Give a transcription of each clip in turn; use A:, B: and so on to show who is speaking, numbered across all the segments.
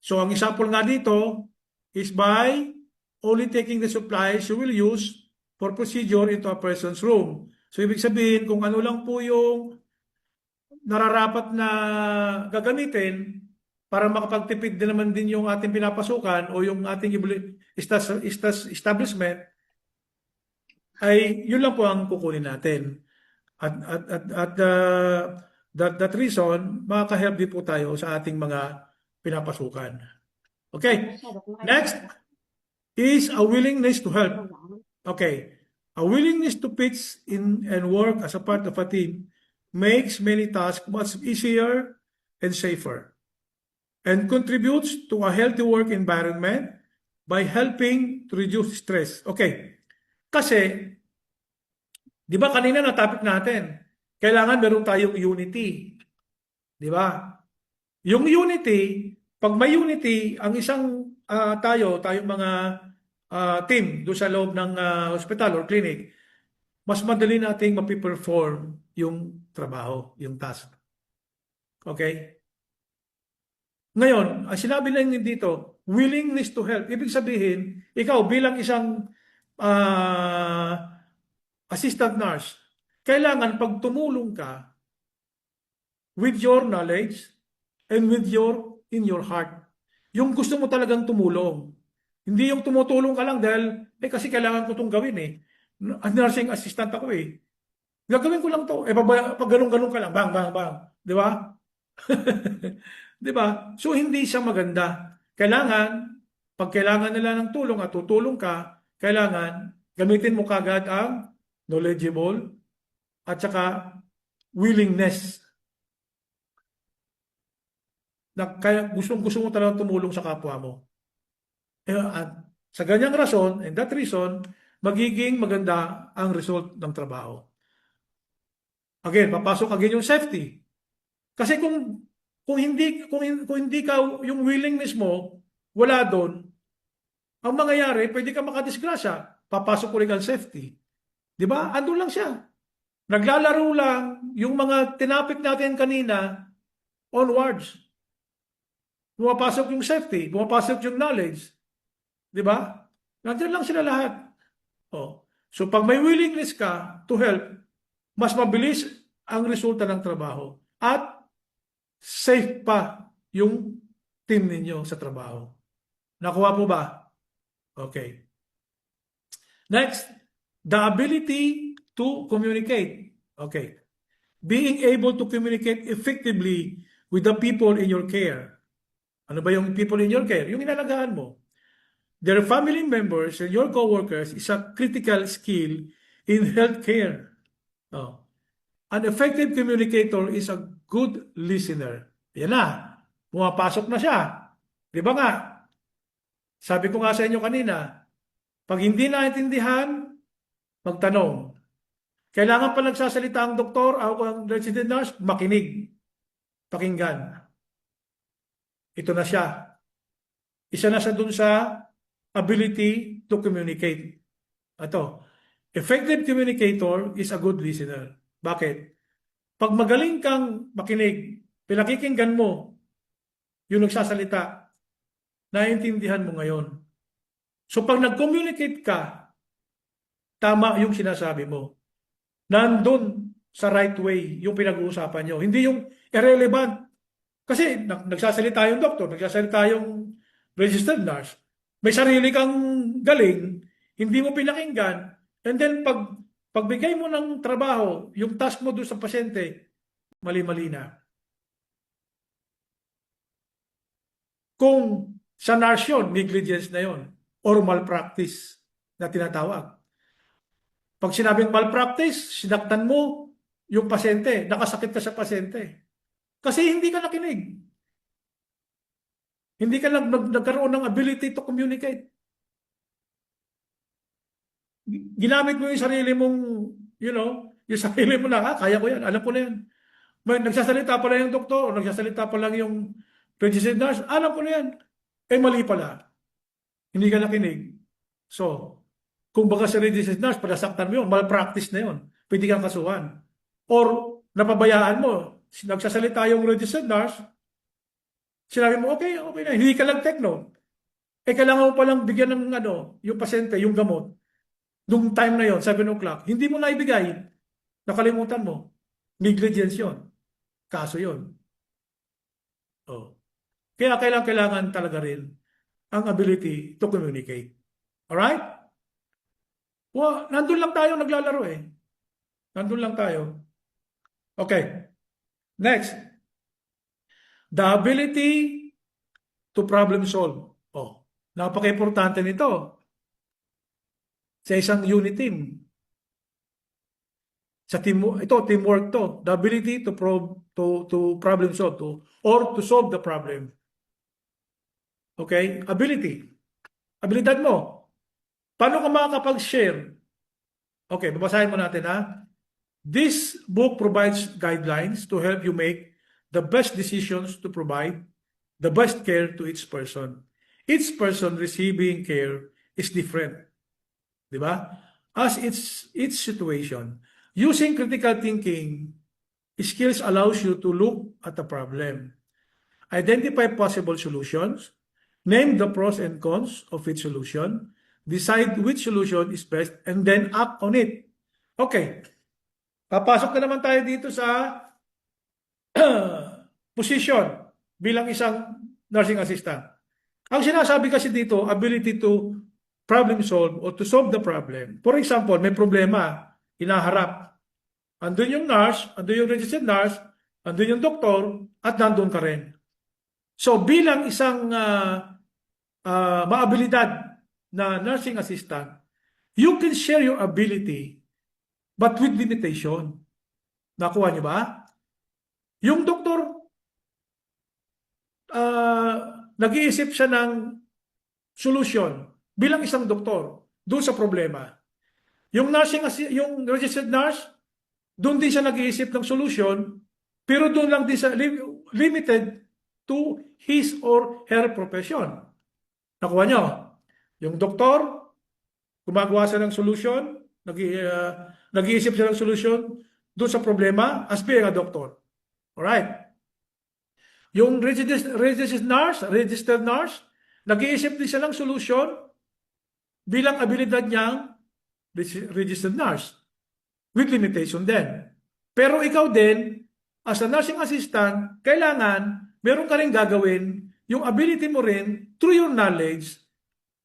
A: So ang example nga dito is by only taking the supplies you will use for procedure into a person's room. So ibig sabihin kung ano lang po yung nararapat na gagamitin para makapagtipid din naman din yung ating pinapasukan o yung ating establishment, ay yun lang po ang kukunin natin. That reason, makaka-help din po tayo sa ating mga pinapasukan. Okay, next is a willingness to help. Okay, a willingness to pitch in and work as a part of a team makes many tasks much easier and safer, and contributes to a healthy work environment by helping to reduce stress. Okay, kasi, di ba kanina na topic natin, kailangan meron tayong unity. Di ba? Yung unity, pag may unity, ang isang tayong mga team doon sa loob ng hospital or clinic, mas madali nating mapiperform yung trabaho, yung task. Okay? Ngayon, ang sinabi lang dito, willingness to help. Ibig sabihin, ikaw bilang isang assistant nurse, kailangan pag tumulong ka with your knowledge and with in your heart, yung gusto mo talagang tumulong. Hindi yung tumutulong ka lang dahil, kasi kailangan ko itong gawin eh. Nursing assistant ako eh. Gagawin ko lang to. Pag ganun-ganun ka lang, bang, bang, bang. Di ba? Di ba? So, hindi siya maganda. Pag kailangan nila ng tulong at tutulong ka, kailangan gamitin mo kagad ang knowledgeable at saka willingness. Kaya gusto mo talagang tumulong sa kapwa mo. At sa ganyang rason, and that reason, magiging maganda ang result ng trabaho. Again, papasok again yung safety. Kasi kung hindi ka yung willingness mo wala doon, ang mangyayari, pwede ka makadisgrasya. Papasok ulit ang safety. 'Di ba? Andun lang siya. Naglalaro lang yung mga tinapik natin kanina onwards. Pumapasok yung safety, pumapasok yung knowledge. 'Di ba? Nandiyan lang sila lahat. Oh. So pag may willingness ka to help, mas mabilis ang resulta ng trabaho at safe pa yung team ninyo sa trabaho. Nakuha po ba? Okay. Next, the ability to communicate. Okay. Being able to communicate effectively with the people in your care. Ano ba yung people in your care? Yung inalagaan mo. Their family members and your co-workers is a critical skill in healthcare. Oh. An effective communicator is a good listener. Yan na. Pumapasok na siya. Di ba nga? Sabi ko nga sa inyo kanina, pag hindi naintindihan, magtanong. Kailangan pa nagsasalita ang doktor o ang resident nurse, makinig. Pakinggan. Ito na siya. Isa na siya dun sa ability to communicate. Ito. Effective communicator is a good listener. Bakit? Pag magaling kang makinig, pinakikinggan mo yung nagsasalita, naiintindihan mo ngayon. So pag nag-communicate ka, tama yung sinasabi mo. Nandun sa right way yung pinag-uusapan nyo. Hindi yung irrelevant. Kasi nagsasalita yung doktor, nagsasalita yung registered nurse. May sarili kang galing, hindi mo pinakinggan, and then pagbigay mo ng trabaho, yung task mo doon sa pasyente, mali-mali na. Kung sa nurse yun, negligence na yun, or malpractice na tinatawag. Pag sinabing malpractice, sinaktan mo yung pasyente, nakasakit ka sa pasyente. Kasi hindi ka nakinig. Hindi ka nagkaroon ng ability to communicate. Ginamit mo yung sarili mong, yung sarili mo na, kaya ko yan, alam ko na yan. May nagsasalita pa lang yung doktor, o nagsasalita pa lang yung registered nurse, alam ko na yan. Mali pala. Hindi ka nakinig. So, kung baka sa registered nurse, palasaktan mo yun, malpractice na yun. Pwede kang kasuhan. Or, napabayaan mo, nagsasalita yung registered nurse, Sinabi mo, okay, okay na, hindi ka lang techno. Kailangan mo palang bigyan ng yung pasyente, yung gamot. Nung time na yon, 7 o'clock, hindi mo na ibigay. Nakalimutan mo. Negligence yun. Kaso yun. Oh. Kaya kailangan talaga rin ang ability to communicate. Alright? Well, nandun lang tayo naglalaro eh. Nandun lang tayo. Okay. Next. The ability to problem solve. Oh, napaka-importante nito sa isang unit team. Sa team, ito teamwork to. The ability to problem solve or to solve the problem. Okay? Ability. Abilidad mo. Paano ka makakapag-share? Okay, babasahin mo natin ha. This book provides guidelines to help you make the best decisions to provide the best care to each person. Each person receiving care is different. Di ba? As each situation. Using critical thinking skills allows you to look at the problem, identify possible solutions, name the pros and cons of each solution, decide which solution is best, and then act on it. Okay. Papasok na naman tayo dito sa position bilang isang nursing assistant. Ang sinasabi kasi dito, ability to problem solve or to solve the problem. For example, may problema, hinaharap. Andun yung nurse, andun yung registered nurse, andun yung doktor, at nandun ka rin. So bilang isang maabilidad na nursing assistant, you can share your ability but with limitation. Nakuha niyo ba? Yung doktor, nag-iisip siya ng solution bilang isang doktor doon sa problema. Yung yung registered nurse, doon din siya nag-iisip ng solution, pero doon lang din siya limited to his or her profession. Nakuha nyo? Yung doktor, gumagawa siya ng solution, nag-iisip siya ng solution doon sa problema as being a doctor. Alright? Yung registered nurse, nag-iisip din siya ng solution bilang abilidad niyang registered nurse with limitation din. Pero ikaw din, as a nursing assistant, kailangan meron ka rin gagawin yung ability mo rin through your knowledge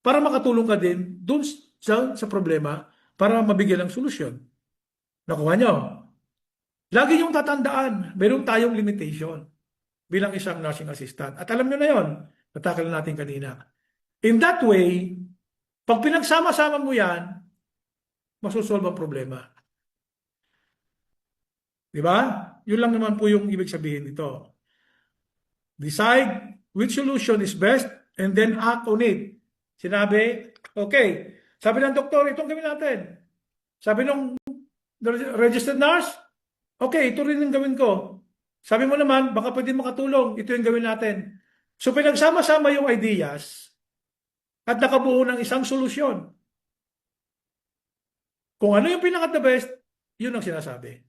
A: para makatulong ka din dun sa problema para mabigyan ng solusyon. Nakuha nyo? Lagi yung tatandaan, meron tayong limitation bilang isang nursing assistant. At alam nyo na yon, natakal natin kanina. In that way, pag pinagsama-sama mo yan, masusolve ang problema. Di ba? Yun lang naman po yung ibig sabihin nito. Decide which solution is best and then act on it. Sinabi, okay. Sabi ng doktor, itong gawin natin. Sabi ng registered nurse, okay, ito rin yung gawin ko. Sabi mo naman, baka pwede makatulong, ito yung gawin natin. So pinagsama-sama yung ideas at nakabuo ng isang solusyon. Kung ano yung pinaka-the best, yun ang sinasabi.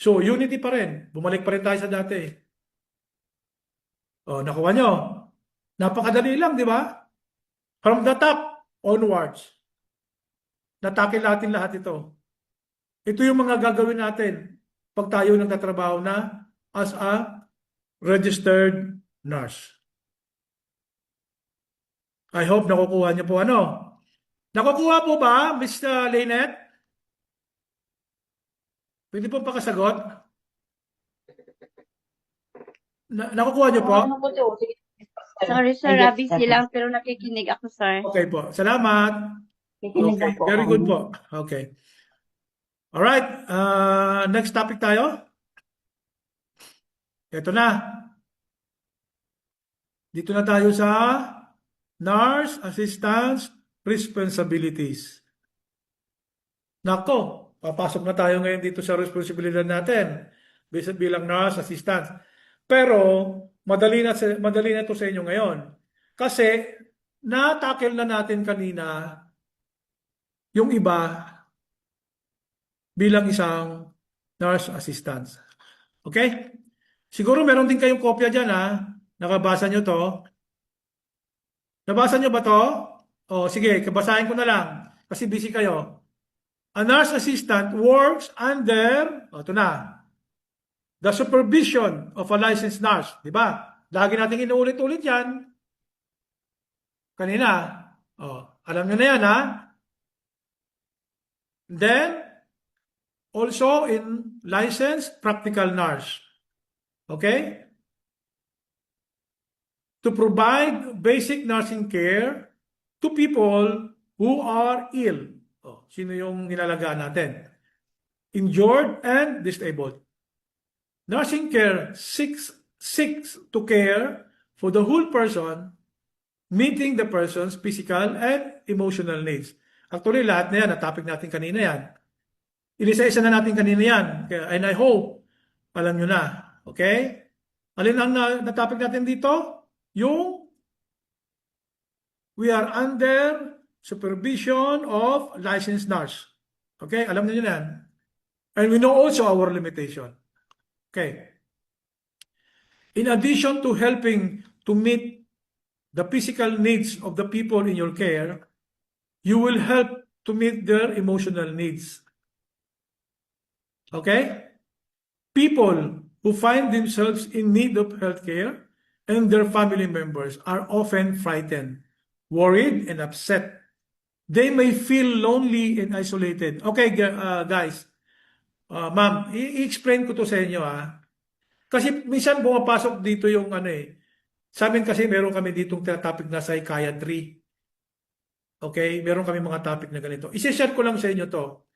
A: So, unity pa rin. Bumalik pa rin tayo sa dati. O, nakuha nyo. Napakadali lang, di ba? From the top onwards. Natakil natin lahat ito. Ito yung mga gagawin natin pag tayo nagtatrabaho na as a registered nurse. I hope nakukuha niyo po ano. Nakukuha po ba, Ms. Lynette? Pwede po pakasagot? Nakukuha niyo po?
B: Sorry, sir. Busy lang, pero nakikinig ako, sir.
A: Okay po. Salamat. Okay. Very good po. Okay. Alright. Next topic tayo. Ito na. Dito na tayo sa nurse assistant's responsibilities. Nako, papasok na tayo ngayon dito sa responsibilidad natin bilang nurse assistant. Pero madali na ito sa inyo ngayon. Kasi na-tackle na natin kanina yung iba bilang isang nurse assistant. Okay? Siguro meron din kayong kopya dyan Nakabasa nyo to? Nabasa nyo ba to? O, sige, kabasahin ko na lang. Kasi busy kayo. A nurse assistant works under, o, ito na, the supervision of a licensed nurse. Di ba? Lagi natin inuulit-ulit yan. Kanina. O, alam nyo na yan, ha? Then, also in licensed practical nurse. Okay? To provide basic nursing care to people who are ill. Oh, sino yung nilalagaan natin? Injured and disabled. Nursing care seeks to care for the whole person, meeting the person's physical and emotional needs. Actually, lahat na yan, na-topic natin kanina yan. Ilisa-isa na natin kanina yan. And I hope, alam nyo na. Okay? Alin ang na-topic natin dito? Yung we are under supervision of licensed nurse. Okay? Alam niyo yan. And we know also our limitation. Okay. In addition to helping to meet the physical needs of the people in your care, you will help to meet their emotional needs. Okay? People who find themselves in need of healthcare and their family members are often frightened, worried, and upset. They may feel lonely and isolated. Okay, guys. Ma'am, i-explain ko to sa inyo, ha. Kasi minsan bumapasok dito yung ano eh. Sa amin kasi meron kami ditong topic na psychiatry. Okay? Meron kami mga topic na ganito. I-share ko lang sa inyo to.